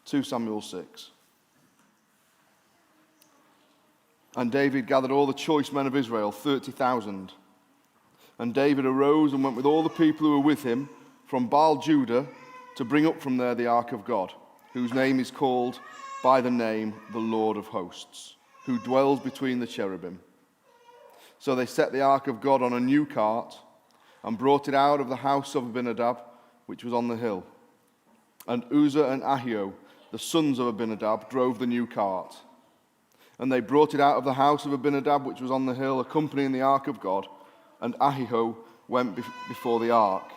2 Samuel 6. And David gathered all the choice men of Israel, 30,000. And David arose and went with all the people who were with him from Baal Judah to bring up from there the ark of God, whose name is called by the name the Lord of hosts, who dwells between the cherubim. So they set the ark of God on a new cart and brought it out of the house of Abinadab, which was on the hill. And Uzzah and Ahio, the sons of Abinadab, drove the new cart. And they brought it out of the house of Abinadab, which was on the hill, accompanying the ark of God, and Ahio went before the ark.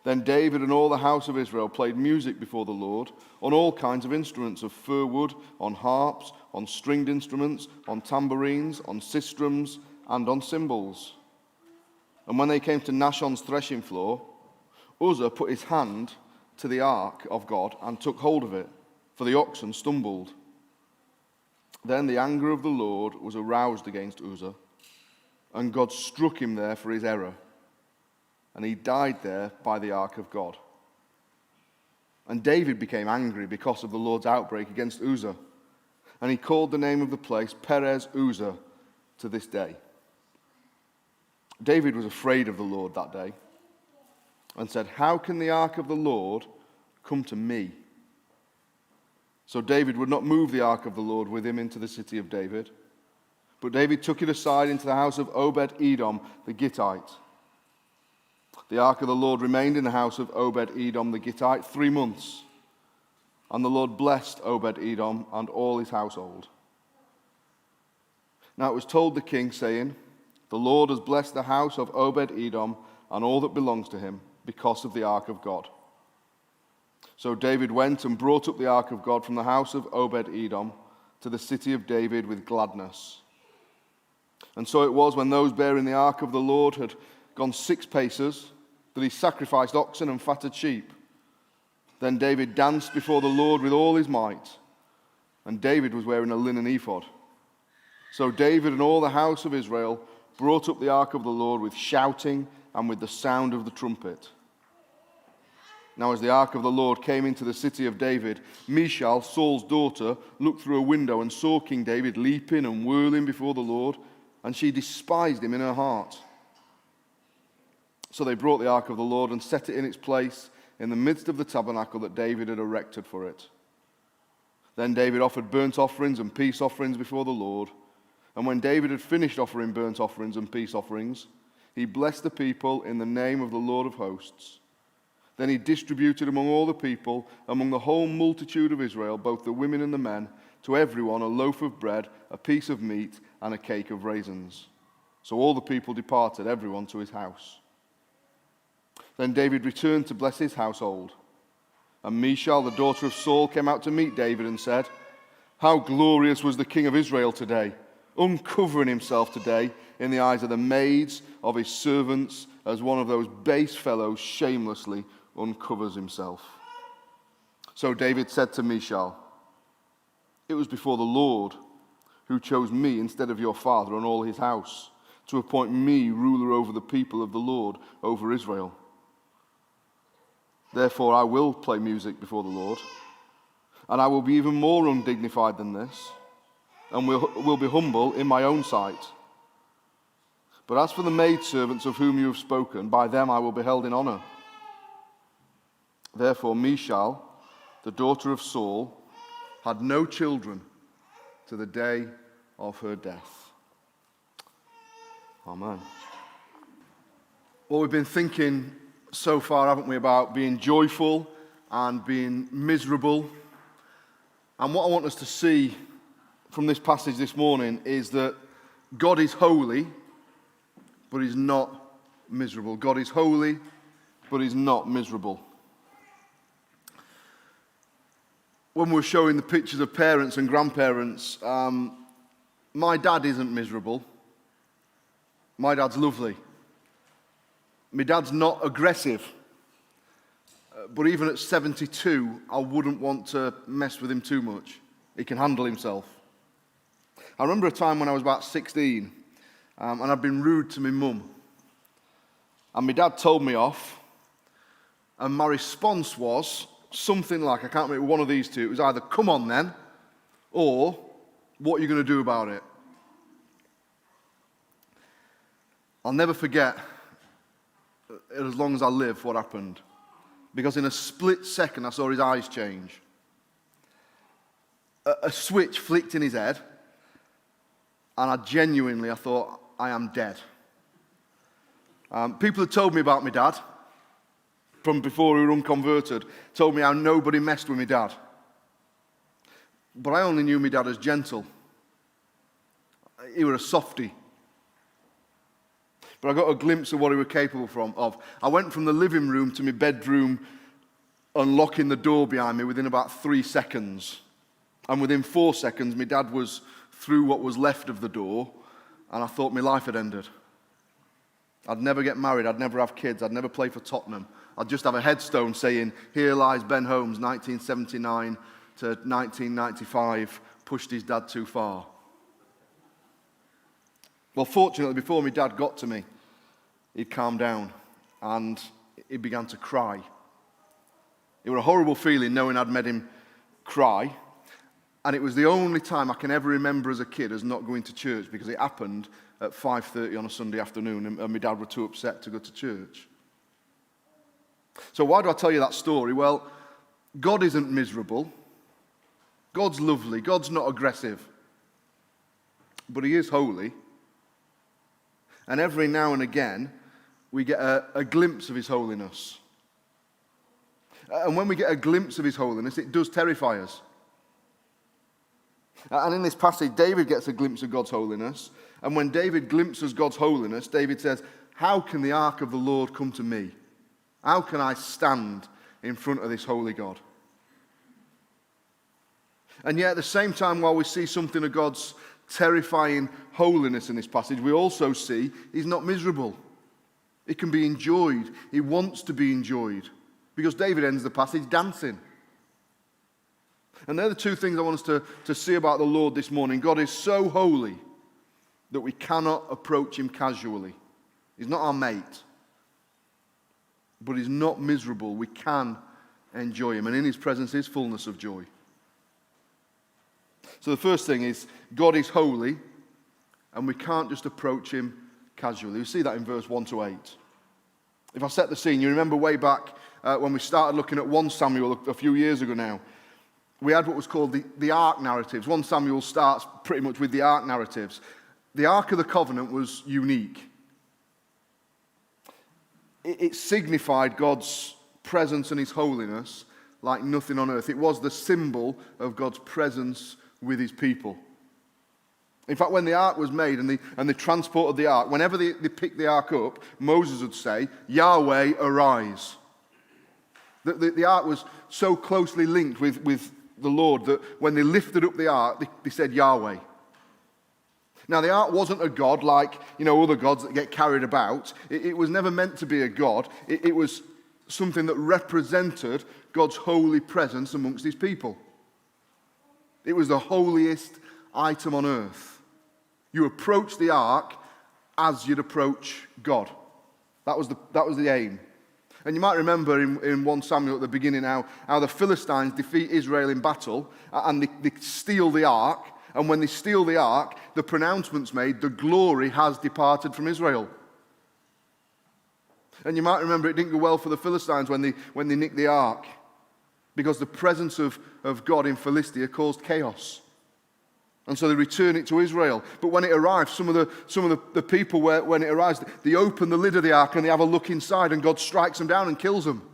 Then David and all the house of Israel played music before the Lord on all kinds of instruments of fir wood, on harps, on stringed instruments, on tambourines, on sistrums, and on cymbals. And when they came to Nashon's threshing floor, Uzzah put his hand to the ark of God and took hold of it, for the oxen stumbled. Then the anger of the Lord was aroused against Uzzah, and God struck him there for his error, and he died there by the ark of God. And David became angry because of the Lord's outbreak against Uzzah, and he called the name of the place Perez Uzzah to this day. David was afraid of the Lord that day and said, "How can the ark of the Lord come to me?" So David would not move the ark of the Lord with him into the city of David, but David took it aside into the house of Obed-Edom the Gittite. The ark of the Lord remained in the house of Obed-Edom the Gittite 3 months, and the Lord blessed Obed-Edom and all his household. Now it was told the king, saying, "The Lord has blessed the house of Obed-Edom and all that belongs to him, because of the ark of God." So David went and brought up the ark of God from the house of Obed-Edom to the city of David with gladness. And so it was, when those bearing the ark of the Lord had gone 6 paces, that he sacrificed oxen and fatted sheep. Then David danced before the Lord with all his might, and David was wearing a linen ephod. So David and all the house of Israel brought up the ark of the Lord with shouting and with the sound of the trumpet. Now as the ark of the Lord came into the city of David, Michal, Saul's daughter, looked through a window and saw King David leaping and whirling before the Lord, and she despised him in her heart. So they brought the ark of the Lord and set it in its place in the midst of the tabernacle that David had erected for it. Then David offered burnt offerings and peace offerings before the Lord. And when David had finished offering burnt offerings and peace offerings, he blessed the people in the name of the Lord of hosts. Then he distributed among all the people, among the whole multitude of Israel, both the women and the men, to everyone a loaf of bread, a piece of meat, and a cake of raisins. So all the people departed, everyone to his house. Then David returned to bless his household. And Michal, the daughter of Saul, came out to meet David and said, "How glorious was the king of Israel today, uncovering himself today in the eyes of the maids of his servants, as one of those base fellows shamelessly uncovers himself." So David said to Michal, "It was before the Lord who chose me instead of your father and all his house, to appoint me ruler over the people of the Lord, over Israel. Therefore I will play music before the Lord, and I will be even more undignified than this, and will be humble in my own sight. But as for the maidservants of whom you have spoken, by them I will be held in honor." Therefore Michal, the daughter of Saul, had no children to the day of her death. Amen. Well, we've been thinking so far, haven't we, about being joyful and being miserable. And what I want us to see from this passage this morning is that God is holy, but he's not miserable. God is holy, but he's not miserable. When we're showing the pictures of parents and grandparents, my dad isn't miserable. My dad's lovely. My dad's not aggressive. But even at 72, I wouldn't want to mess with him too much. He can handle himself. I remember a time when I was about 16, and I'd been rude to my mum. And my dad told me off, and my response was, something like, I can't remember one of these two, it was either come on then, or what are you going to do about it? I'll never forget, as long as I live, what happened. Because in a split second, I saw his eyes change. A switch flicked in his head, and I thought, I am dead. People had told me about my dad, from before we were unconverted, told me how nobody messed with my dad. But I only knew my dad as gentle. He was a softie. But I got a glimpse of what he was capable of. I went from the living room to my bedroom, unlocking the door behind me within about 3 seconds. And within 4 seconds, my dad was through what was left of the door, and I thought my life had ended. I'd never get married, I'd never have kids, I'd never play for Tottenham. I'd just have a headstone saying, here lies Ben Holmes, 1979 to 1995, pushed his dad too far. Well, fortunately, before my dad got to me, he'd calmed down and he began to cry. It was a horrible feeling knowing I'd made him cry, and it was the only time I can ever remember as a kid as not going to church, because it happened at 5:30 on a Sunday afternoon and my dad was too upset to go to church. So why do I tell you that story? Well, God isn't miserable. God's lovely. God's not aggressive. But he is holy. And every now and again, we get a glimpse of his holiness. And when we get a glimpse of his holiness, it does terrify us. And in this passage, David gets a glimpse of God's holiness. And when David glimpses God's holiness, David says, how can the ark of the Lord come to me? How can I stand in front of this holy God? And yet at the same time, while we see something of God's terrifying holiness in this passage, we also see he's not miserable. It can be enjoyed. He wants to be enjoyed. Because David ends the passage dancing. And they're the two things I want us to see about the Lord this morning. God is so holy that we cannot approach him casually. He's not our mate. But he's not miserable. We can enjoy him. And in his presence is fullness of joy. So the first thing is, God is holy, and we can't just approach him casually. We see that in verse 1 to 8. If I set the scene, you remember way back when we started looking at 1 Samuel a few years ago now, we had what was called the Ark narratives. 1 Samuel starts pretty much with the Ark narratives. The Ark of the Covenant was unique. It signified God's presence and his holiness like nothing on earth. It was the symbol of God's presence with his people. In fact, when the ark was made and they transported the ark, whenever they picked the ark up, Moses would say, Yahweh, arise. The ark was so closely linked with the Lord that when they lifted up the ark, they said Yahweh. Now, the ark wasn't a god like, other gods that get carried about. It was never meant to be a god. It was something that represented God's holy presence amongst his people. It was the holiest item on earth. You approach the ark as you'd approach God. That was the aim. And you might remember in 1 Samuel at the beginning how the Philistines defeat Israel in battle and they steal the ark. And when they steal the ark, the pronouncement's made, the glory has departed from Israel. And you might remember it didn't go well for the Philistines when they nicked the ark, because the presence of God in Philistia caused chaos. And so they return it to Israel. But when it arrives, some of the people, when it arrives, they open the lid of the ark and they have a look inside, and God strikes them down and kills them.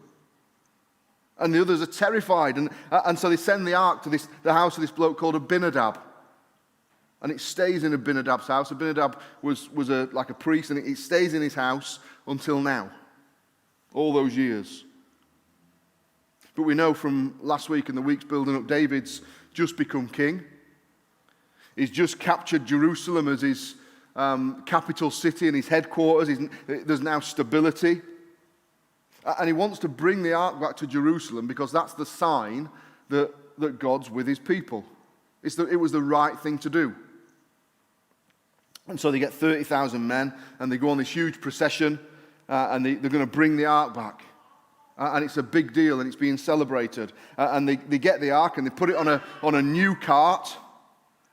And the others are terrified. And so they send the ark to the house of this bloke called Abinadab. And it stays in Abinadab's house. Abinadab was like a priest, and it stays in his house until now. All those years. But we know from last week and the weeks building up, David's just become king. He's just captured Jerusalem as his capital city and his headquarters. There's now stability. And he wants to bring the ark back to Jerusalem because that's the sign that God's with his people. It was the right thing to do. And so they get 30,000 men and they go on this huge procession and they're going to bring the ark back. And it's a big deal, and it's being celebrated. And they get the ark, and they put it on a new cart,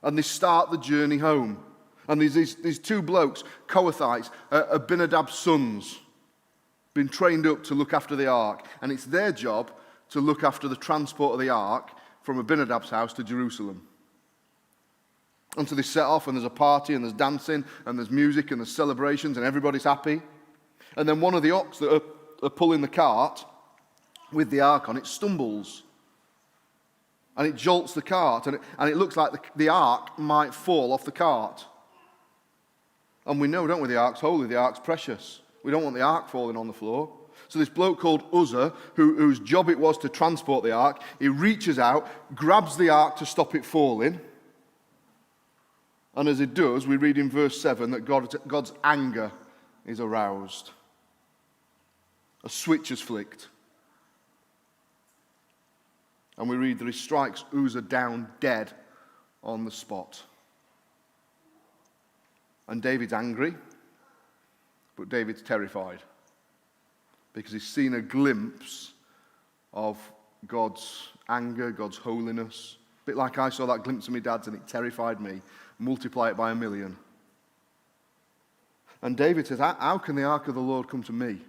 and they start the journey home. And these two blokes, Kohathites, Abinadab's sons, been trained up to look after the ark. And it's their job to look after the transport of the ark from Abinadab's house to Jerusalem. And so they set off, and there's a party, and there's dancing, and there's music, and there's celebrations, and everybody's happy. And then one of the ox that are pulling the cart with the ark on it stumbles. And it jolts the cart, and it looks like the ark might fall off the cart. And we know, don't we, the ark's holy, the ark's precious. We don't want the ark falling on the floor. So this bloke called Uzzah, whose job it was to transport the ark, he reaches out, grabs the ark to stop it falling. And as he does, we read in verse 7 that God's anger is aroused. A switch is flicked. And we read that he strikes Uzzah down dead on the spot. And David's angry, but David's terrified because he's seen a glimpse of God's anger, God's holiness. A bit like I saw that glimpse of my dad's and it terrified me. Multiply it by 1,000,000. And David says, how can the ark of the Lord come to me?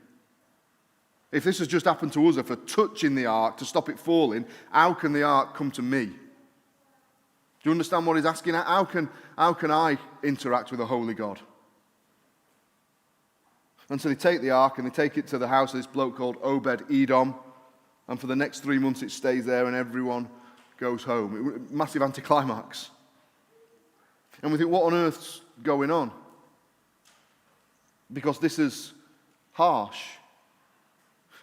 If this has just happened to Uzzah for touching the ark to stop it falling, how can the ark come to me? Do you understand what he's asking? How can I interact with a holy God? And so they take the ark and they take it to the house of this bloke called Obed-Edom. And for the next 3 months it stays there and everyone goes home. Massive anticlimax. And we think, what on earth's going on? Because this is harsh.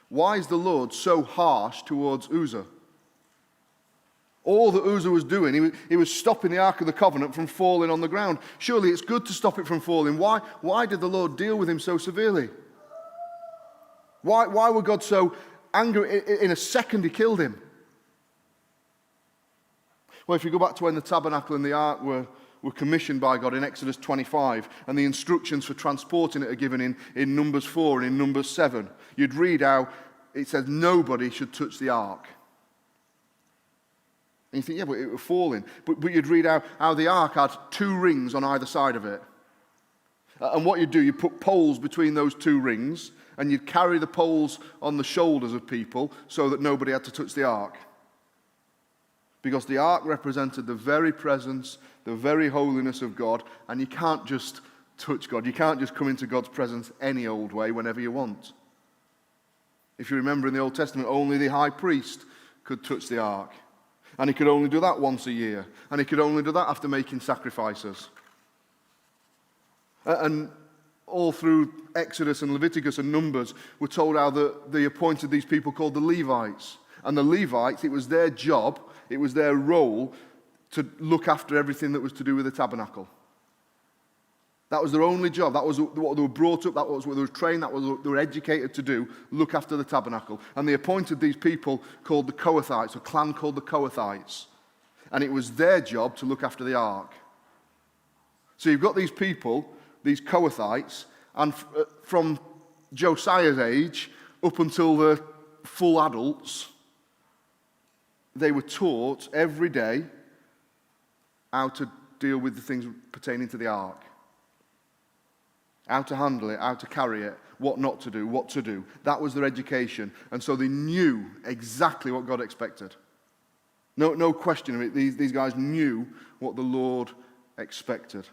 Why is the Lord so harsh towards Uzzah? All that Uzzah was doing, he was stopping the Ark of the Covenant from falling on the ground. Surely it's good to stop it from falling. Why did the Lord deal with him so severely? Why were God so angry? In a second he killed him. Well, if you go back to when the tabernacle and the ark were commissioned by God in Exodus 25, and the instructions for transporting it are given in Numbers 4 and in Numbers 7, you'd read how it says nobody should touch the ark. And you think, yeah, but it was falling. But you'd read how the ark had 2 rings on either side of it. And what you'd do, you'd put poles between those 2 rings, and you'd carry the poles on the shoulders of people so that nobody had to touch the ark. Because the ark represented the very presence, the very holiness of God, and you can't just touch God. You can't just come into God's presence any old way whenever you want. If you remember in the Old Testament, only the high priest could touch the ark. And he could only do that once a year. And he could only do that after making sacrifices. And all through Exodus and Leviticus and Numbers, we're told how they appointed these people called the Levites. And the Levites, it was their job, it was their role to look after everything that was to do with the tabernacle. That was their only job. That was what they were brought up, that was what they were trained, that was what they were educated to do, look after the tabernacle. And they appointed these people called the Kohathites, a clan called the Kohathites. And it was their job to look after the ark. So you've got these people, these Kohathites, and from Josiah's age up until the full adults, they were taught every day how to deal with the things pertaining to the ark. How to handle it, how to carry it, what not to do, what to do. That was their education. And so they knew exactly what God expected. No question of it. These guys knew what the Lord expected.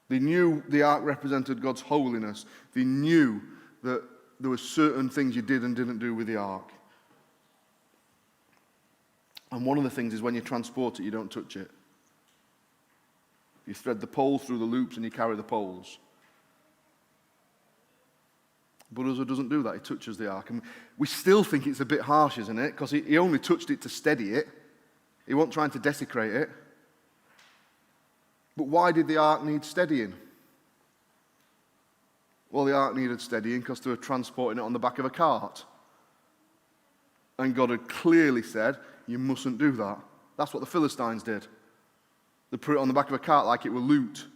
They knew the ark represented God's holiness. They knew that there were certain things you did and didn't do with the ark. And one of the things is when you transport it, you don't touch it. You thread the poles through the loops and you carry the poles. But Uzzah doesn't do that. He touches the ark. And we still think it's a bit harsh, isn't it? Because he only touched it to steady it. He wasn't trying to desecrate it. But why did the ark need steadying? Well, the ark needed steadying because they were transporting it on the back of a cart. And God had clearly said, you mustn't do that. That's what the Philistines did. They put it on the back of a cart like it were loot.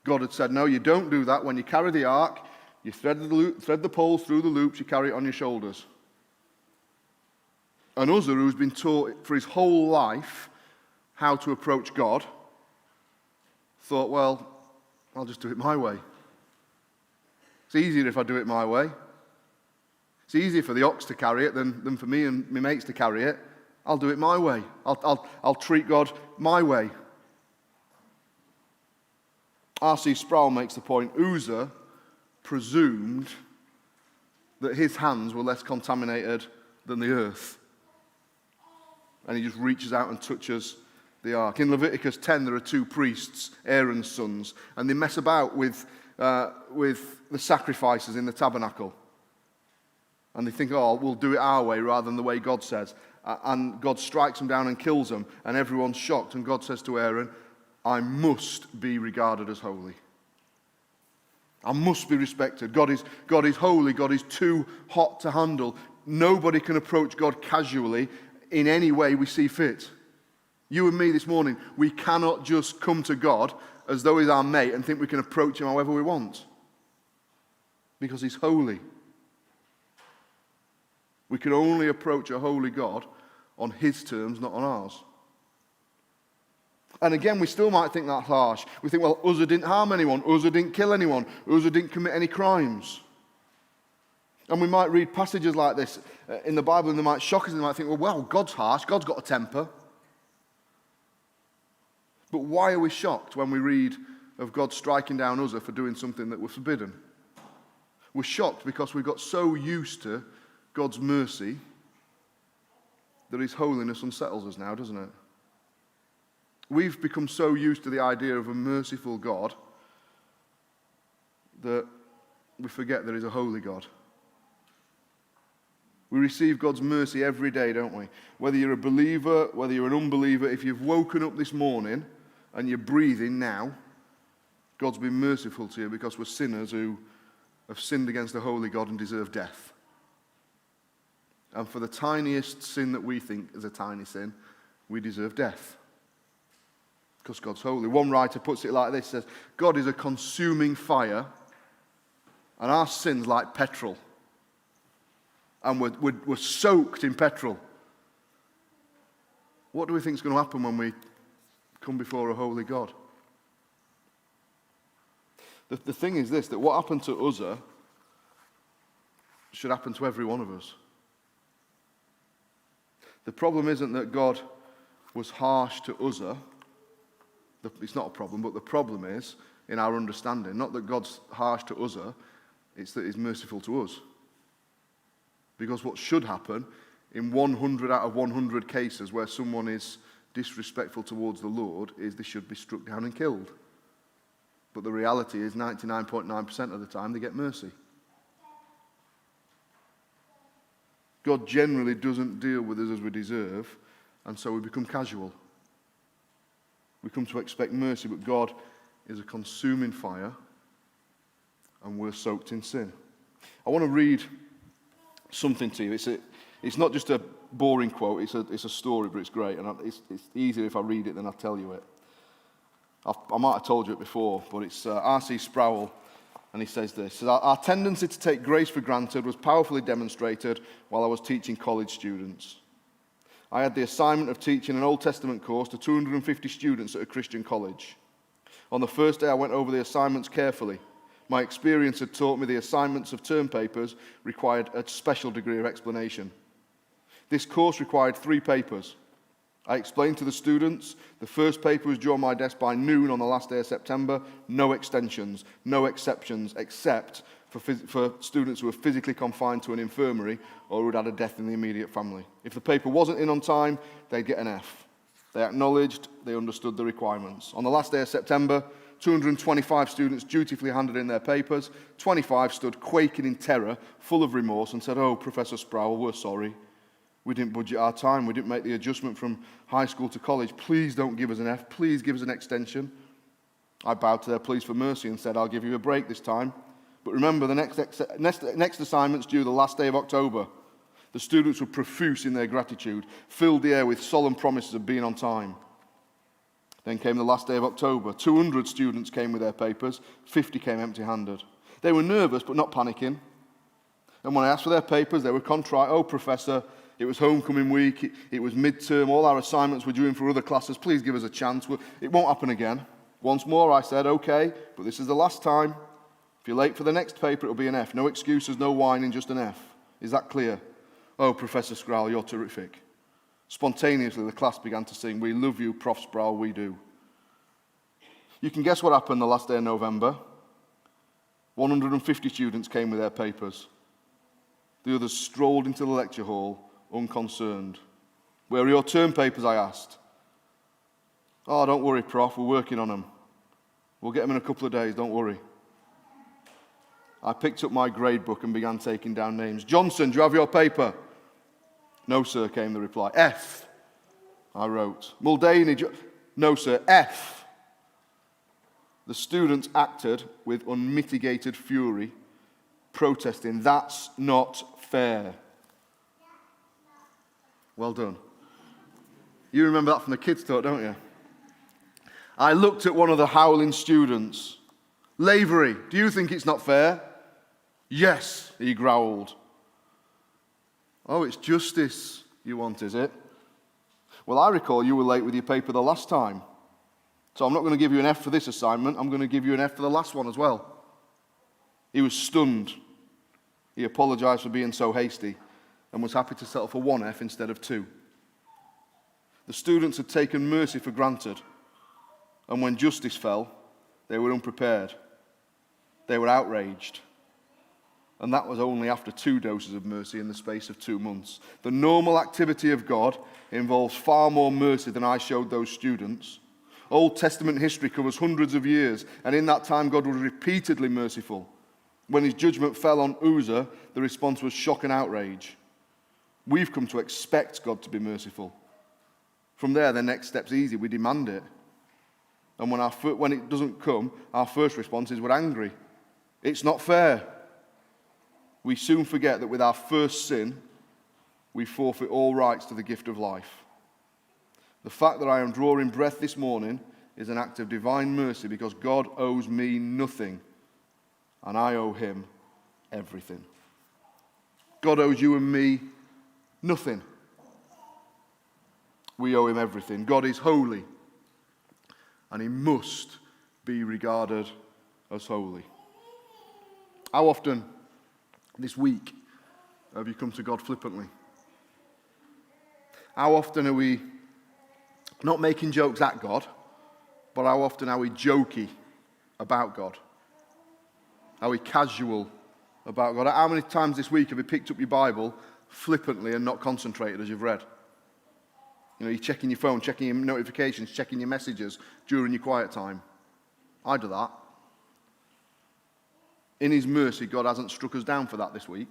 God had said, no, you don't do that. When you carry the ark, You thread the poles through the loops, you carry it on your shoulders. And Uzzah, who's been taught for his whole life how to approach God, thought, well, I'll just do it my way. It's easier if I do it my way. It's easier for the ox to carry it than for me and my mates to carry it. I'll do it my way. I'll treat God my way. R.C. Sproul makes the point, Uzzah presumed that his hands were less contaminated than the earth. And he just reaches out and touches the ark. In Leviticus 10, there are two priests, Aaron's sons, and they mess about with the sacrifices in the tabernacle. And they think, oh, we'll do it our way rather than the way God says. And God strikes them down and kills them, and everyone's shocked. And God says to Aaron, I must be regarded as holy. I must be respected. God is holy. God is too hot to handle. Nobody can approach God casually in any way we see fit. You and me this morning, we cannot just come to God as though he's our mate and think we can approach him however we want. Because he's holy. We can only approach a holy God on his terms, not on ours. And again, we still might think that's harsh. We think, well, Uzzah didn't harm anyone. Uzzah didn't kill anyone. Uzzah didn't commit any crimes. And we might read passages like this in the Bible and they might shock us and they might think, well, God's harsh. God's got a temper. But why are we shocked when we read of God striking down Uzzah for doing something that was forbidden? We're shocked because we've got so used to God's mercy that his holiness unsettles us now, doesn't it? We've become so used to the idea of a merciful God that we forget there is a holy God. We receive God's mercy every day, don't we? Whether you're a believer, whether you're an unbeliever, if you've woken up this morning and you're breathing now, God's been merciful to you because we're sinners who have sinned against a holy God and deserve death. And for the tiniest sin that we think is a tiny sin, we deserve death. Because God's holy. One writer puts it like this, says, God is a consuming fire, and our sin's like petrol. And we're soaked in petrol. What do we think is going to happen when we come before a holy God? The thing is this, that what happened to Uzzah should happen to every one of us. The problem isn't that God was harsh to Uzzah. It's not a problem, but the problem is, in our understanding, not that God's harsh to Uzzah, it's that he's merciful to us. Because what should happen in 100 out of 100 cases where someone is disrespectful towards the Lord is they should be struck down and killed. But the reality is 99.9% of the time they get mercy. God generally doesn't deal with us as we deserve, and so we become casual. We come to expect mercy, but God is a consuming fire, and we're soaked in sin. I want to read something to you. It's not just a boring quote, it's a story, but it's great, and it's easier if I read it than I tell you it. I might have told you it before, but it's R.C. Sproul, and he says this. Our tendency to take grace for granted was powerfully demonstrated while I was teaching college students. I had the assignment of teaching an Old Testament course to 250 students at a Christian college. On the first day, I went over the assignments carefully. My experience had taught me the assignments of term papers required a special degree of explanation. This course required 3 papers. I explained to the students, the first paper was due on my desk by noon on the last day of September. No extensions, no exceptions, except for students who were physically confined to an infirmary or who had had a death in the immediate family. If the paper wasn't in on time, they'd get an F. They acknowledged, they understood the requirements. On the last day of September, 225 students dutifully handed in their papers. 25 stood quaking in terror, full of remorse, and said, "Oh, Professor Sproul, we're sorry. We didn't budget our time. We didn't make the adjustment from high school to college. Please don't give us an F. Please give us an extension." I bowed to their pleas for mercy and said, "I'll give you a break this time. But remember, the next assignment's due the last day of October." The students were profuse in their gratitude, filled the air with solemn promises of being on time. Then came the last day of October. 200 students came with their papers. 50 came empty-handed. They were nervous but not panicking. And when I asked for their papers, they were contrite. "Oh, Professor, it was homecoming week, it was midterm, all our assignments were due in for other classes. Please give us a chance. It won't happen again." Once more I said, "Okay, but this is the last time. If you're late for the next paper, it'll be an F. No excuses, no whining, just an F. Is that clear?" "Oh, Professor Sproul, you're terrific." Spontaneously, the class began to sing, "We love you, Prof. Sproul, we do." You can guess what happened the last day of November. 150 students came with their papers. The others strolled into the lecture hall, unconcerned. "Where are your term papers?" I asked. "Oh, don't worry, Prof, we're working on them. We'll get them in a couple of days, don't worry." I picked up my grade book and began taking down names. "Johnson, do you have your paper?" "No, sir," came the reply. "F," I wrote. "Muldaney, no, sir, F." The students acted with unmitigated fury, protesting, "That's not fair." Well done. You remember that from the kids' talk, don't you? I looked at one of the howling students. "Lavery, do you think it's not fair?" "Yes," he growled. "Oh, it's justice you want, is it? Well, I recall you were late with your paper the last time. So I'm not going to give you an F for this assignment. I'm going to give you an F for the last one as well." He was stunned. He apologized for being so hasty and was happy to settle for one F instead of two. The students had taken mercy for granted, and when justice fell, they were unprepared. They were outraged. And that was only after 2 doses of mercy in the space of 2 months. The normal activity of God involves far more mercy than I showed those students. Old Testament history covers hundreds of years, and in that time God was repeatedly merciful. When his judgment fell on Uzzah, the response was shock and outrage. We've come to expect God to be merciful. From there, the next step's easy. We demand it. And when it doesn't come, our first response is we're angry. It's not fair. We soon forget that with our first sin, we forfeit all rights to the gift of life. The fact that I am drawing breath this morning is an act of divine mercy because God owes me nothing and I owe him everything. God owes you and me nothing. We owe him everything. God is holy and he must be regarded as holy. How often this week have you come to God flippantly? How often are we not making jokes at God, but how often are we jokey about God? Are we casual about God? How many times this week have you picked up your Bible flippantly and not concentrated as you've read? You know, you're checking your phone, checking your notifications, checking your messages during your quiet time. I do that. In his mercy, God hasn't struck us down for that this week.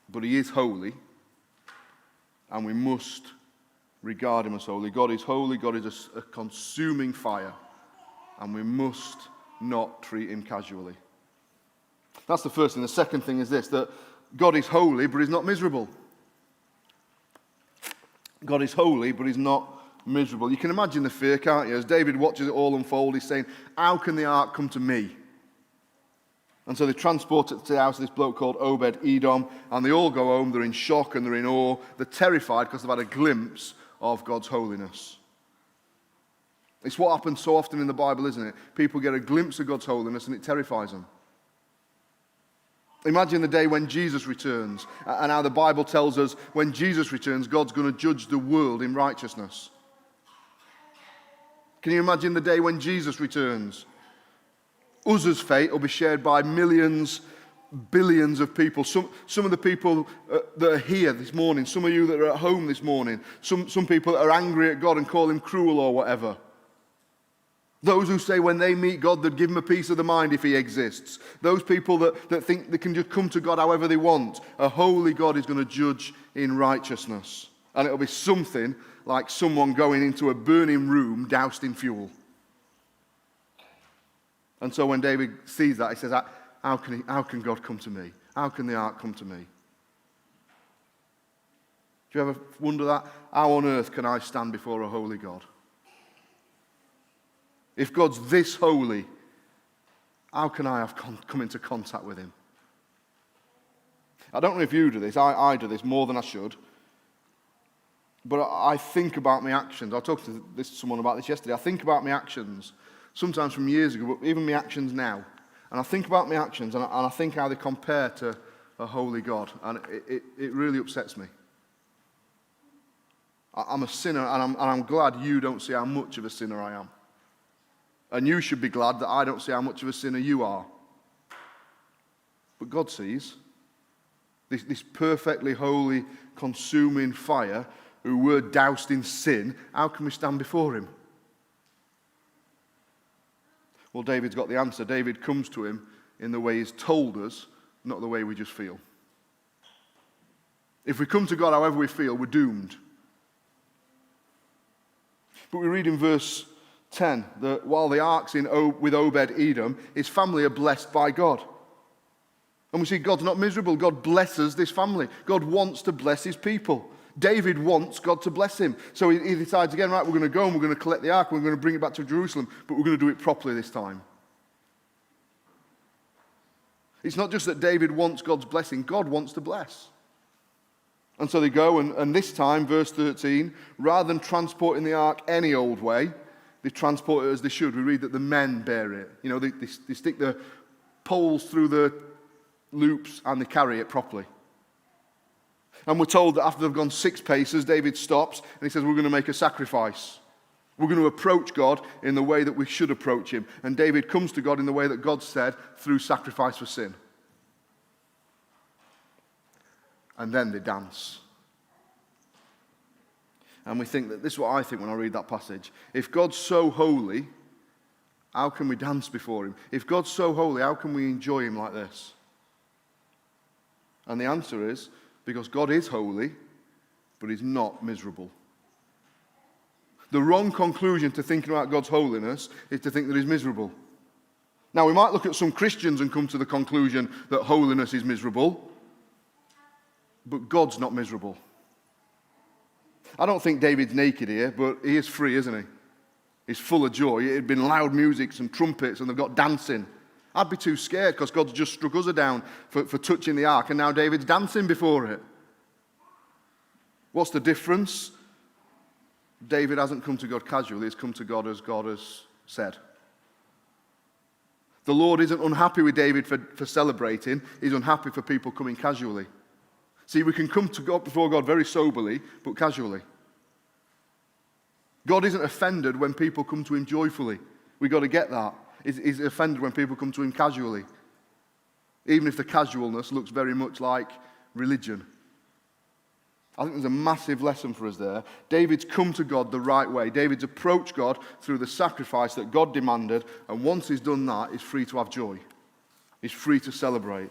But he is holy, and we must regard him as holy. God is holy, God is a consuming fire, and we must not treat him casually. That's the first thing. The second thing is this, that God is holy, but he's not miserable. God is holy, but he's not miserable. You can imagine the fear, can't you? As David watches it all unfold, he's saying, how can the ark come to me? And so they transport it to the house of this bloke called Obed-Edom, and they all go home, they're in shock and they're in awe. They're terrified because they've had a glimpse of God's holiness. It's what happens so often in the Bible, isn't it? People get a glimpse of God's holiness and it terrifies them. Imagine the day when Jesus returns, and how the Bible tells us when Jesus returns, God's going to judge the world in righteousness. Can you imagine the day when Jesus returns? Uzzah's fate will be shared by millions, billions of people. Some of the people that are here this morning, some of you that are at home this morning, some people that are angry at God and call him cruel or whatever. Those who say when they meet God, they'd give him a piece of the mind if he exists. Those people that think they can just come to God however they want. A holy God is going to judge in righteousness. And it'll be something like someone going into a burning room doused in fuel. And so when David sees that, he says, how can God come to me? How can the ark come to me? Do you ever wonder that? How on earth can I stand before a holy God? If God's this holy, How can I have come into contact with him? I don't know if you do this. I do this more than I should. But I think about my actions. I talked to someone about this yesterday. I think about my actions, sometimes from years ago, but even my actions now. And I think about my actions, and I think how they compare to a holy God. And it really upsets me. I'm a sinner, and I'm glad you don't see how much of a sinner I am. And you should be glad that I don't see how much of a sinner you are. But God sees. This perfectly holy, consuming fire, who were doused in sin, how can we stand before him? Well, David's got the answer. David comes to him in the way he's told us, not the way we just feel. If we come to God however we feel, we're doomed. But we read in verse 10 that while the ark's with Obed-Edom, his family are blessed by God. And we see God's not miserable. God blesses this family. God wants to bless his people. David wants God to bless him. So he decides again, right, we're going to go and we're going to collect the ark, we're going to bring it back to Jerusalem, but we're going to do it properly this time. It's not just that David wants God's blessing, God wants to bless. And so they go, and this time, verse 13, rather than transporting the ark any old way, they transport it as they should. We read that the men bear it. You know, they stick the poles through the loops and they carry it properly. And we're told that after they've gone 6 paces, David stops and he says, we're going to make a sacrifice. We're going to approach God in the way that we should approach him. And David comes to God in the way that God said, through sacrifice for sin. And then they dance. And we think that this is what I think when I read that passage. If God's so holy, how can we dance before him? If God's so holy, how can we enjoy him like this? And the answer is, because God is holy, but he's not miserable. The wrong conclusion to thinking about God's holiness is to think that he's miserable. Now, we might look at some Christians and come to the conclusion that holiness is miserable, but God's not miserable. I don't think David's naked here, but he is free, isn't he? He's full of joy. It had been loud music, some trumpets, and they've got dancing. I'd be too scared because God's just struck us down for touching the ark, and now David's dancing before it. What's the difference? David hasn't come to God casually, he's come to God as God has said. The Lord isn't unhappy with David for celebrating, he's unhappy for people coming casually. See, we can come to God before God very soberly, but casually. God isn't offended when people come to him joyfully. We've got to get that. He's offended when people come to him casually. Even if the casualness looks very much like religion. I think there's a massive lesson for us there. David's come to God the right way. David's approached God through the sacrifice that God demanded. And once he's done that, he's free to have joy. He's free to celebrate.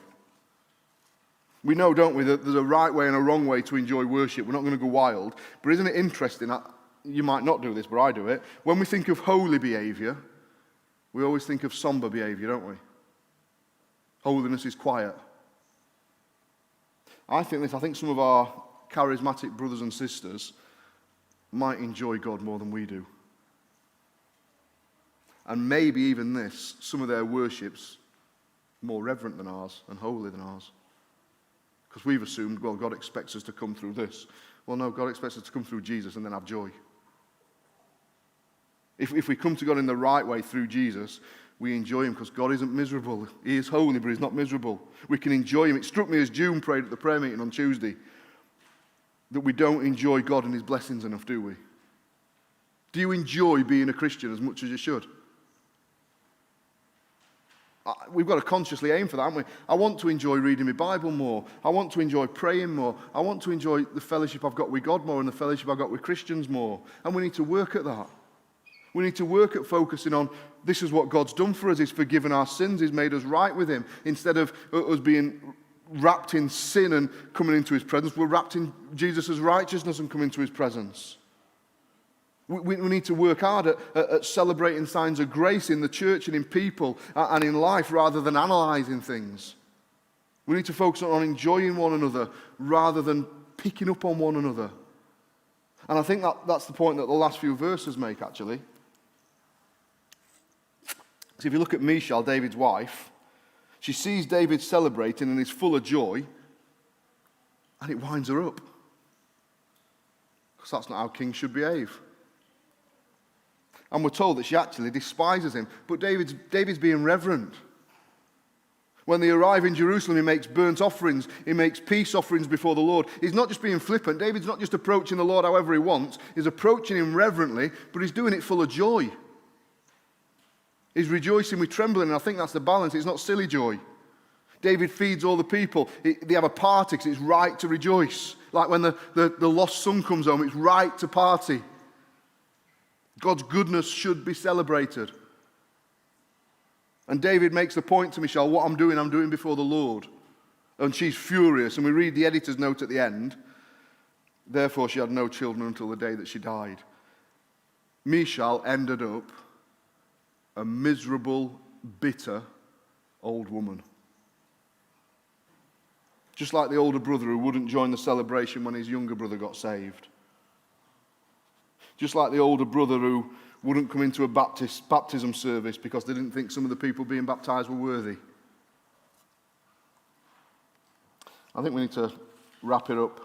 We know, don't we, that there's a right way and a wrong way to enjoy worship. We're not going to go wild. But isn't it interesting? You might not do this, but I do it. When we think of holy behavior, we always think of somber behavior, don't we? Holiness is quiet. I think some of our charismatic brothers and sisters might enjoy God more than we do. And maybe even this, some of their worship's more reverent than ours and holy than ours. Because we've assumed, well, God expects us to come through this. Well, no, God expects us to come through Jesus and then have joy. If we come to God in the right way through Jesus, we enjoy him because God isn't miserable. He is holy, but he's not miserable. We can enjoy him. It struck me as June prayed at the prayer meeting on Tuesday that we don't enjoy God and his blessings enough, do we? Do you enjoy being a Christian as much as you should? We've got to consciously aim for that, haven't we? I want to enjoy reading my Bible more. I want to enjoy praying more. I want to enjoy the fellowship I've got with God more and the fellowship I've got with Christians more. And we need to work at that. We need to work at focusing on this is what God's done for us. He's forgiven our sins. He's made us right with him. Instead of us being wrapped in sin and coming into his presence, we're wrapped in Jesus' righteousness and coming into his presence. We need to work hard at celebrating signs of grace in the church and in people and in life rather than analysing things. We need to focus on enjoying one another rather than picking up on one another. And I think that's the point that the last few verses make, actually. So if you look at Michal, David's wife, she sees David celebrating and is full of joy, and it winds her up. Because that's not how kings should behave. And we're told that she actually despises him. But David's being reverent. When they arrive in Jerusalem, he makes burnt offerings. He makes peace offerings before the Lord. He's not just being flippant. David's not just approaching the Lord however he wants. He's approaching him reverently, but he's doing it full of joy. He's rejoicing with trembling, and I think that's the balance. It's not silly joy. David feeds all the people. They have a party because it's right to rejoice. Like when the lost son comes home, it's right to party. God's goodness should be celebrated. And David makes the point to Michal, what I'm doing before the Lord. And she's furious. And we read the editor's note at the end. Therefore, she had no children until the day that she died. Michal ended up a miserable, bitter old woman. Just like the older brother who wouldn't join the celebration when his younger brother got saved. Just like the older brother who wouldn't come into a baptism service because they didn't think some of the people being baptized were worthy. I think we need to wrap it up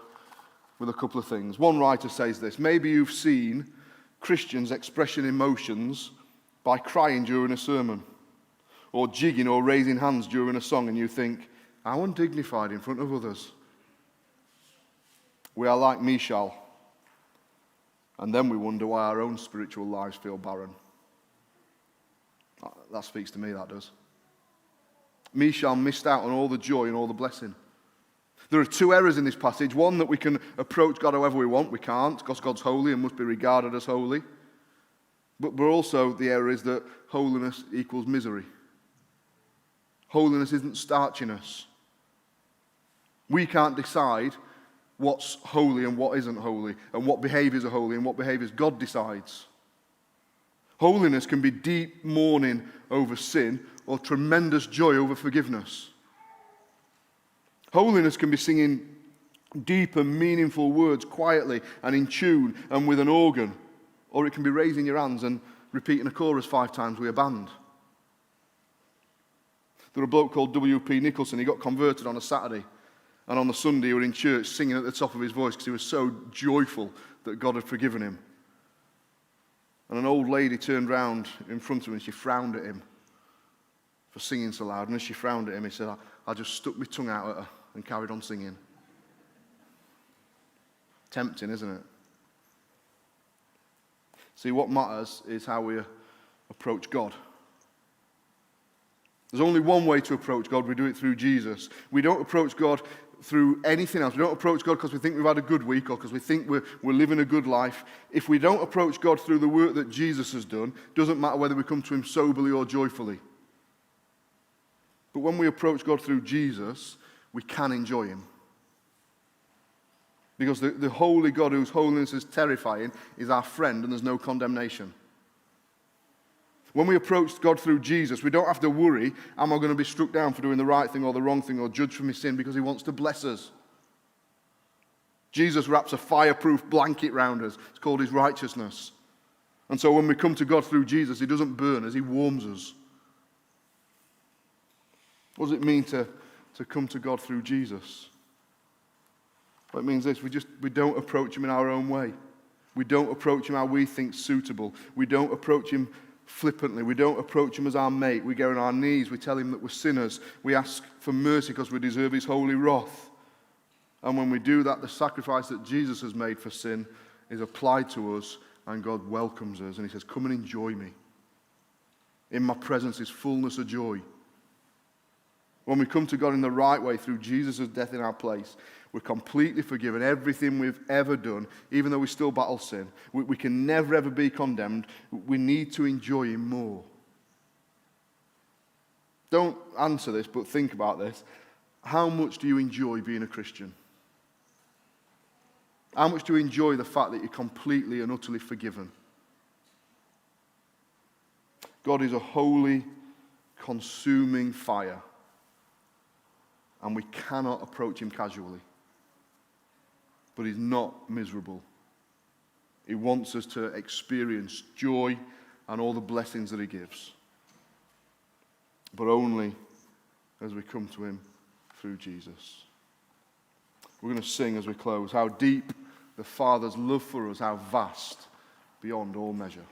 with a couple of things. One writer says this: maybe you've seen Christians expressing emotions by crying during a sermon, or jigging or raising hands during a song, and you think, how undignified in front of others. We are like Michal. And then we wonder why our own spiritual lives feel barren. That speaks to me, that does. Michal missed out on all the joy and all the blessing. There are two errors in this passage. One, that we can approach God however we want. We can't, because God's holy and must be regarded as holy. But also the error is that holiness equals misery. Holiness isn't starchiness. We can't decide what's holy and what isn't holy, and what behaviors are holy and what behaviors God decides. Holiness can be deep mourning over sin or tremendous joy over forgiveness. Holiness can be singing deep and meaningful words quietly and in tune and with an organ, or it can be raising your hands and repeating a chorus 5 times with a band. There was a bloke called W.P. Nicholson. He got converted on a Saturday. And on the Sunday, he was in church singing at the top of his voice because he was so joyful that God had forgiven him. And an old lady turned round in front of him and she frowned at him for singing so loud. And as she frowned at him, he said, I just stuck my tongue out at her and carried on singing. Tempting, isn't it? See, what matters is how we approach God. There's only one way to approach God. We do it through Jesus. We don't approach God through anything else. We don't approach God because we think we've had a good week or because we think we're living a good life. If we don't approach God through the work that Jesus has done, it doesn't matter whether we come to him soberly or joyfully. But when we approach God through Jesus, we can enjoy him. Because the holy God whose holiness is terrifying is our friend, and there's no condemnation. When we approach God through Jesus, we don't have to worry, am I going to be struck down for doing the right thing or the wrong thing or judged for my sin, because he wants to bless us. Jesus wraps a fireproof blanket round us. It's called his righteousness. And so when we come to God through Jesus, he doesn't burn us, he warms us. What does it mean to come to God through Jesus? Well, it means this: we don't approach him in our own way. We don't approach him how we think suitable. We don't approach him flippantly. We don't approach him as our mate. We go on our knees. We tell him that we're sinners. We ask for mercy because we deserve his holy wrath. And when we do that, the sacrifice that Jesus has made for sin is applied to us, and God welcomes us. And he says, come and enjoy me. In my presence is fullness of joy. When we come to God in the right way through Jesus' death in our place, we're completely forgiven. Everything we've ever done, even though we still battle sin, we can never ever be condemned. We need to enjoy him more. Don't answer this, but think about this. How much do you enjoy being a Christian? How much do you enjoy the fact that you're completely and utterly forgiven? God is a holy, consuming fire, and we cannot approach him casually. But he's not miserable. He wants us to experience joy and all the blessings that he gives. but only as we come to him through Jesus. We're going to sing as we close, how deep the Father's love for us, how vast beyond all measure.